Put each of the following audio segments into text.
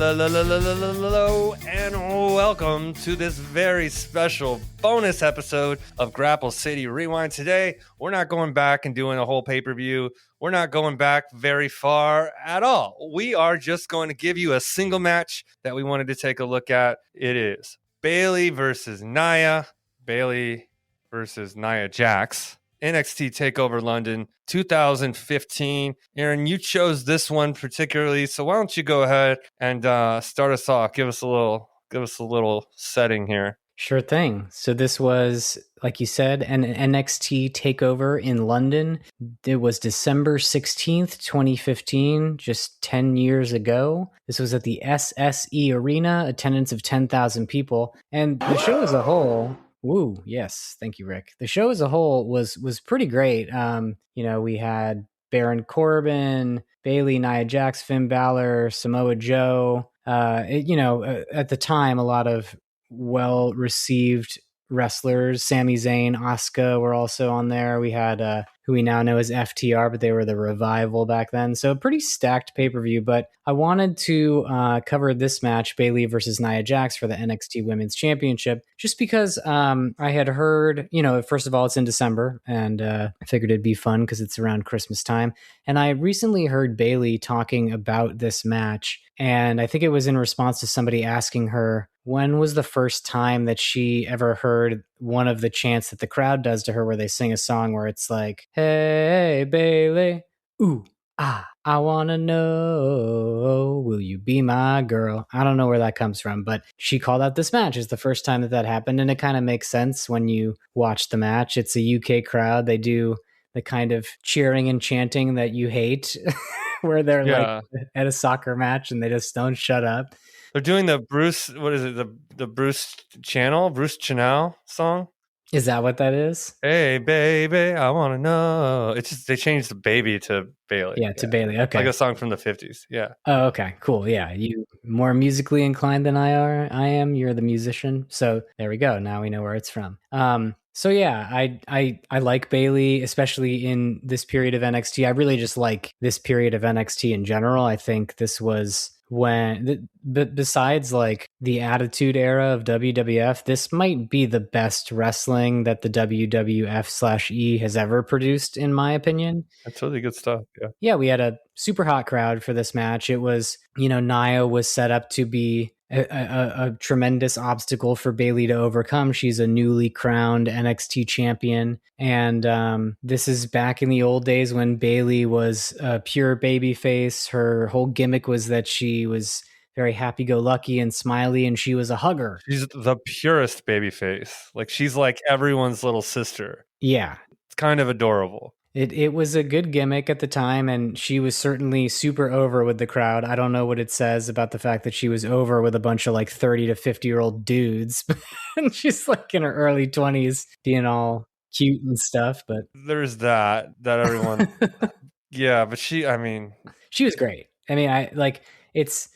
Hello and welcome to this very special bonus episode of Grapple City Rewind. Today, we're not going back and doing a whole pay-per-view. We're not going back very far at all. We are just going to give you a single match that we wanted to take a look at. It is Bayley versus Nia. Bayley versus Nia Jax. NXT TakeOver London 2015. Aaron, you chose this one particularly, so why don't you go ahead and start us off? Give us a little setting here. Sure thing. So this was, like you said, an NXT TakeOver in London. It was December 16th, 2015, just 10 years ago. This was at the SSE Arena, attendance of 10,000 people. And the show as a whole... Woo, yes. Thank you, Rick. The show as a whole was pretty great. We had Baron Corbin, Bayley, Nia Jax, Finn Balor, Samoa Joe. At the time, a lot of well-received wrestlers. Sami Zayn, Asuka were also on there. We had who we now know as FTR, but they were the Revival back then. So a pretty stacked pay-per-view, but I wanted to cover this match, Bayley versus Nia Jax, for the NXT Women's Championship, just because I had heard, first of all, it's in December, and I figured it'd be fun because it's around Christmas time. And I recently heard Bayley talking about this match, and I think it was in response to somebody asking her, when was the first time that she ever heard one of the chants that the crowd does to her where they sing a song where it's like, hey, Bayley, ooh, ah, I want to know, will you be my girl? I don't know where that comes from, but she called out this match as the first time that happened, and it kind of makes sense when you watch the match. It's a UK crowd. They do the kind of cheering and chanting that you hate where they're like at a soccer match and they just don't shut up. They're doing the Bruce, what is it? The Bruce Channel song? Is that what that is? Hey, baby, I want to know. It's just, they changed the baby to Bayley. Yeah, to Bayley. Okay. Like a song from the 50s. Yeah. Oh, okay. Cool. Yeah. You more musically inclined than I am. You're the musician. So there we go. Now we know where it's from. So yeah, I like Bayley, especially in this period of NXT. I really just like this period of NXT in general. I think this was when, besides like the Attitude Era of WWF, this might be the best wrestling that the WWF/E has ever produced, in my opinion. That's really good stuff. Yeah, we had a super hot crowd for this match. It was, Nia was set up to be a tremendous obstacle for Bayley to overcome. She's a newly crowned NXT champion. And this is back in the old days when Bayley was a pure babyface. Her whole gimmick was that she was very happy-go-lucky and smiley, and she was a hugger. She's the purest babyface. Like, she's like everyone's little sister. Yeah. It's kind of adorable. It was a good gimmick at the time, and she was certainly super over with the crowd. I don't know what it says about the fact that she was over with a bunch of like 30 to 50-year-old dudes. And she's like in her early 20s being all cute and stuff. But there's that everyone... Yeah, but she was great. I mean,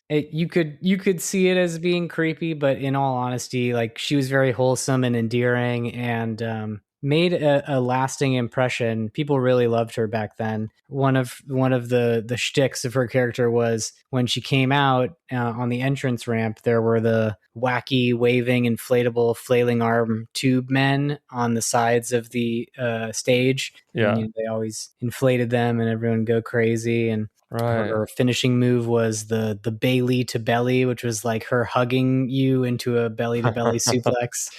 you could see it as being creepy, but in all honesty, like, she was very wholesome and endearing, and made a lasting impression. People really loved her back then. One of the shticks of her character was when she came out on the entrance ramp, there were the wacky, waving, inflatable, flailing arm tube men on the sides of the stage. Yeah. And, they always inflated them and everyone go crazy. And right. Her finishing move was the Bayley to belly, which was like her hugging you into a belly to belly suplex.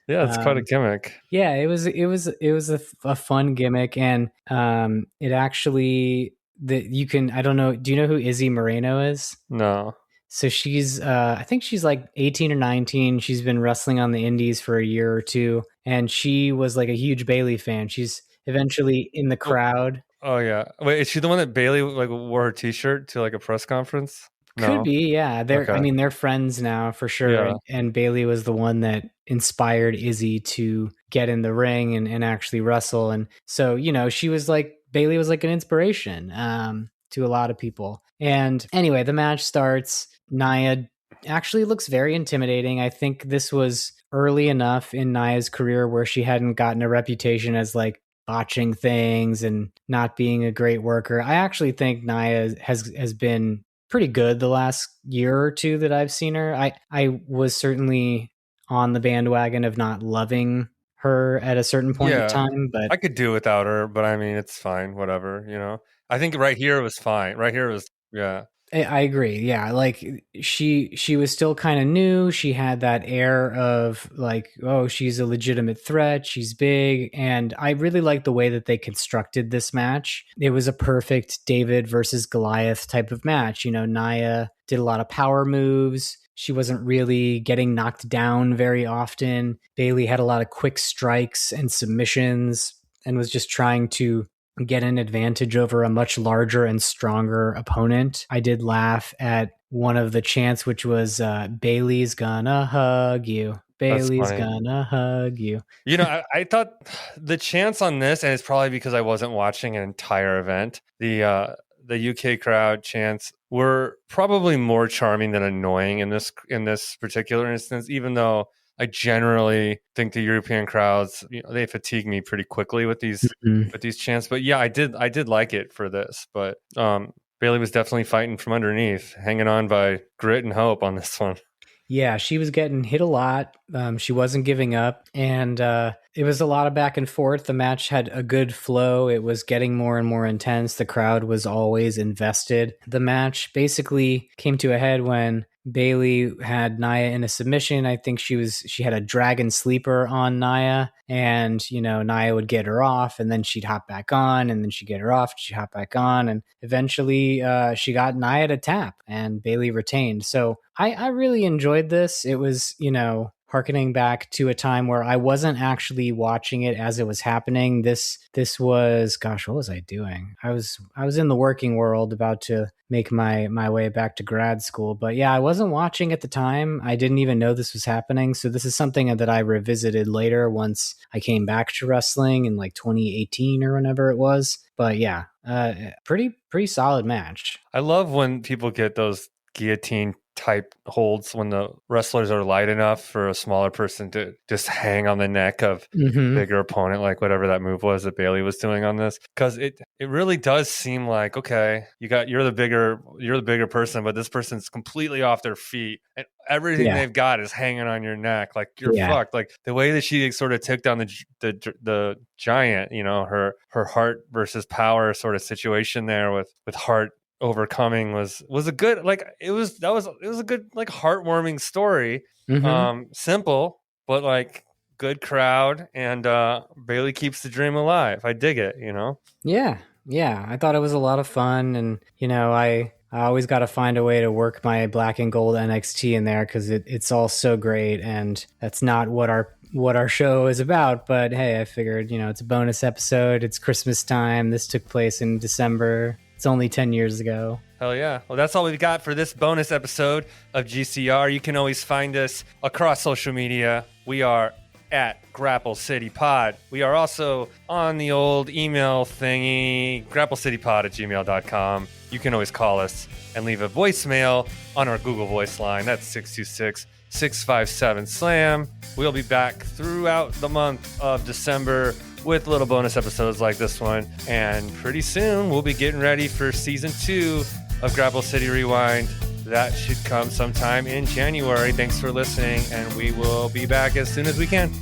Yeah, it's quite a gimmick. Yeah, it was a fun gimmick, and it actually I don't know. Do you know who Izzy Moreno is? No. So she's I think she's like 18 or 19. She's been wrestling on the indies for a year or two, and she was like a huge Bayley fan. She's eventually in the crowd. Oh yeah. Wait, is she the one that Bayley like wore her t-shirt to like a press conference? Could be, yeah. They're friends now for sure. Yeah. And Bayley was the one that inspired Izzy to get in the ring and actually wrestle. And so, she was like, Bayley was like an inspiration to a lot of people. And anyway, the match starts. Nia actually looks very intimidating. I think this was early enough in Nia's career where she hadn't gotten a reputation as like botching things and not being a great worker. I actually think Nia has been pretty good the last year or two that I've seen her. I was certainly on the bandwagon of not loving her at a certain point in Yeah, time, but I could do without her, but I mean, it's fine, whatever, you know? I think right here was fine. Right here was, yeah, I agree. Yeah, like she was still kind of new. She had that air of like, oh, she's a legitimate threat. She's big, and I really liked the way that they constructed this match. It was a perfect David versus Goliath type of match. You know, Nia did a lot of power moves. She wasn't really getting knocked down very often. Bayley had a lot of quick strikes and submissions and was just trying to get an advantage over a much larger and stronger opponent. I did laugh at one of the chants, which was Bailey's gonna hug you. that's Bailey's funny. gonna hug you. You know, I thought the chance on this, and it's probably because I wasn't watching an entire event, the UK crowd chants were probably more charming than annoying in this particular instance, even though I generally think the European crowds, you know, they fatigue me pretty quickly with Mhm. these chants. But yeah, I did like it for this. But Bailey was definitely fighting from underneath, hanging on by grit and hope on this one. Yeah, she was getting hit a lot. She wasn't giving up, and it was a lot of back and forth. The match had a good flow. It was getting more and more intense. The crowd was always invested. The match basically came to a head when Bayley had Nia in a submission. I think she had a dragon sleeper on Nia, and you know Nia would get her off, and then she'd hop back on, and then she'd get her off, she'd hop back on, and eventually she got Nia to tap, and Bayley retained. So I really enjoyed this. It was, you know, harkening back to a time where I wasn't actually watching it as it was happening. This was, gosh, what was I doing? I was in the working world, about to make my way back to grad school. But yeah, I wasn't watching at the time. I didn't even know this was happening. So this is something that I revisited later once I came back to wrestling in like 2018 or whenever it was. But yeah, pretty solid match. I love when people get those guillotine type holds when the wrestlers are light enough for a smaller person to just hang on the neck of Mm-hmm. bigger opponent, like whatever that move was that Bailey was doing on this. Because it really does seem like, okay, you're the bigger person, but this person's completely off their feet and everything Yeah. they've got is hanging on your neck. Like you're Yeah. fucked. Like the way that she sort of took down the giant, you know, her heart versus power sort of situation there with heart overcoming was a good, like it was a good, like, heartwarming story. Mm-hmm. Simple, but like good crowd, and Bailey keeps the dream alive. I dig it, you know. Yeah, yeah. I thought it was a lot of fun, and you know, I always got to find a way to work my black and gold NXT in there because it's all so great, and that's not what our show is about. But hey, I figured, you know, it's a bonus episode. It's Christmas time. This took place in December. It's only 10 years ago. Hell yeah. Well, that's all we've got for this bonus episode of GCR. You can always find us across social media. We are at Grapple City Pod. We are also on the old email thingy, grapplecitypod@gmail.com. You can always call us and leave a voicemail on our Google Voice line. That's 626-657-SLAM. We'll be back throughout the month of December with little bonus episodes like this one. And pretty soon, we'll be getting ready for season 2 of Grapple City Rewind. That should come sometime in January. Thanks for listening, and we will be back as soon as we can.